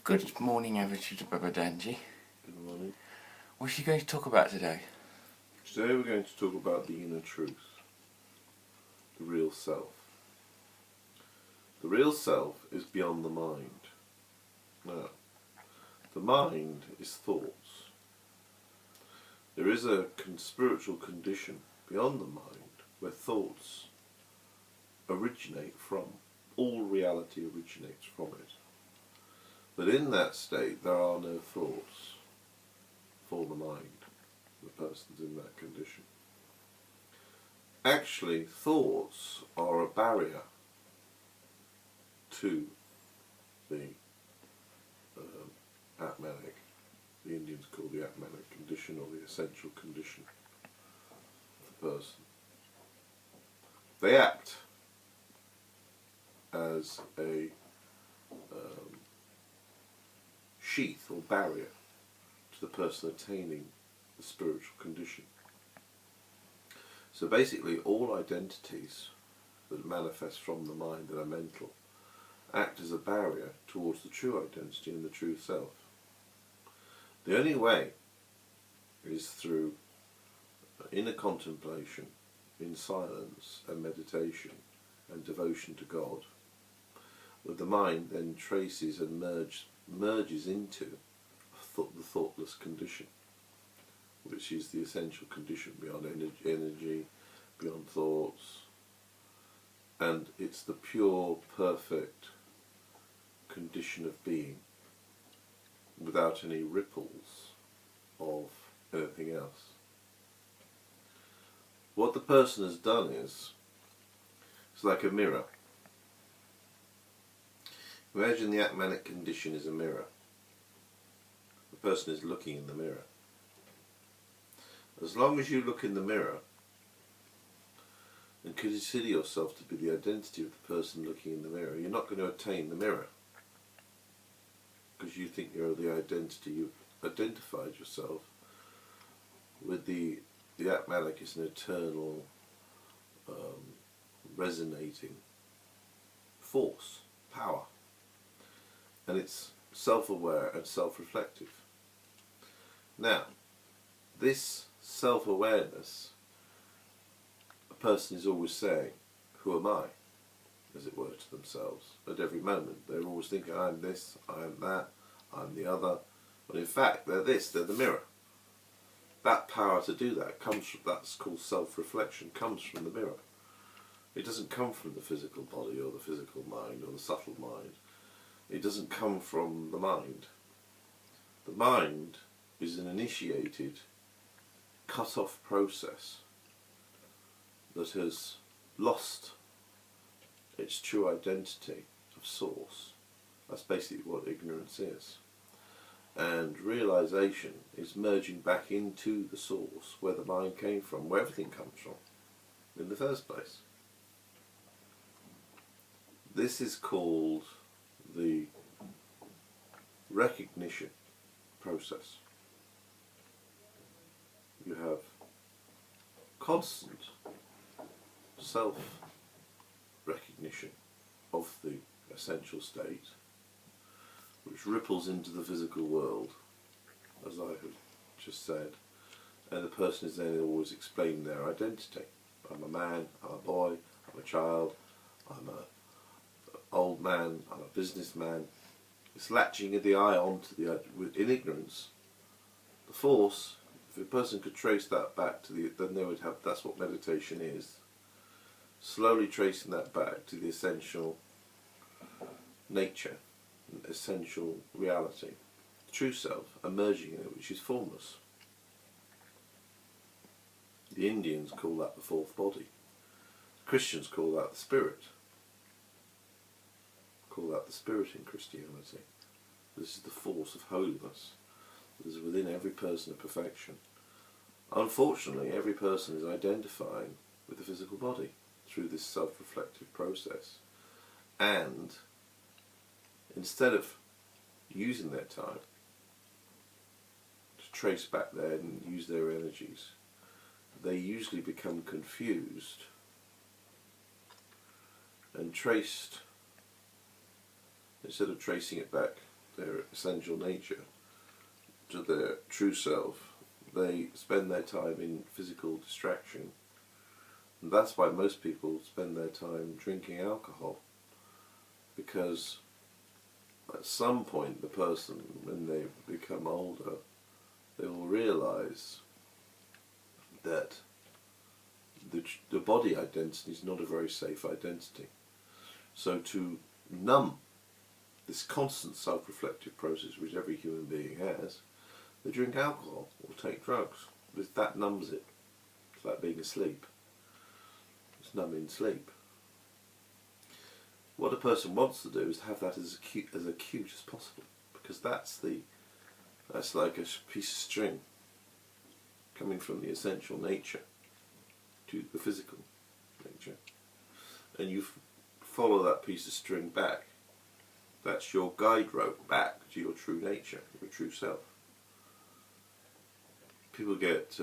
Good morning, everybody, to Babadanji. Good morning. What are you going to talk about today? Today we're going to talk about the inner truth, the real self. The real self is beyond the mind. Now, the mind is thoughts. There is a spiritual condition beyond the mind where thoughts originate from. All reality originates from it. But in that state there are no thoughts for the mind. The person's in that condition. Actually, thoughts are a barrier to the Atmanic. The Indians call the Atmanic condition, or the essential condition of the person. They act as a sheath or barrier to the person attaining the spiritual condition. So basically all identities that manifest from the mind that are mental act as a barrier towards the true identity and the true self. The only way is through inner contemplation, in silence and meditation and devotion to God, that the mind then traces and merges into the thoughtless condition, which is the essential condition beyond energy, beyond thoughts, and it's the pure, perfect condition of being without any ripples of anything else. What the person has done is, it's like a mirror. Imagine the Atmanic condition is a mirror. The person is looking in the mirror. As long as you look in the mirror and consider yourself to be the identity of the person looking in the mirror, you're not going to attain the mirror, because you think you're the identity. You've identified yourself with the Atmanic is an eternal resonating force, power. And it's self-aware and self-reflective. Now, this self-awareness, a person is always saying, who am I, as it were, to themselves. At every moment they're always thinking, I'm this, I'm that, I'm the other. But in fact they're this, they're the mirror. That power to do that comes from, that's called self-reflection, comes from the mirror. It doesn't come from the physical body or the physical mind or the subtle mind. It doesn't come from the mind. The mind is an initiated, cut-off process that has lost its true identity of source. That's basically what ignorance is. And realization is merging back into the source, where the mind came from, where everything comes from in the first place. This is called the recognition process. You have constant self-recognition of the essential state, which ripples into the physical world, as I have just said, and the person is then always explaining their identity. I'm a man, I'm a boy, I'm a child, I'm an old man, I'm a businessman. It's latching the eye onto in ignorance. The force, if a person could trace that back to then they would have, that's what meditation is. Slowly tracing that back to the essential nature, essential reality, true self, emerging in it, which is formless. The Indians call that the fourth body. Christians call that the spirit. Call that the spirit in Christianity. This is the force of holiness that is within every person of perfection. Unfortunately, every person is identifying with the physical body through this self-reflective process, and instead of using their time to trace back there and use their energies, they usually become confused and instead of tracing it back their essential nature, to their true self, they spend their time in physical distraction. And that's why most people spend their time drinking alcohol, because at some point the person, when they become older, they will realise that the body identity is not a very safe identity. So to numb this constant self-reflective process which every human being has, they drink alcohol or take drugs, because that numbs it. It's like being asleep. It's numbing sleep. What a person wants to do is have that as acute as possible, because that's like a piece of string coming from the essential nature to the physical nature, and you follow that piece of string back. That's your guide rope back to your true nature, your true self. People get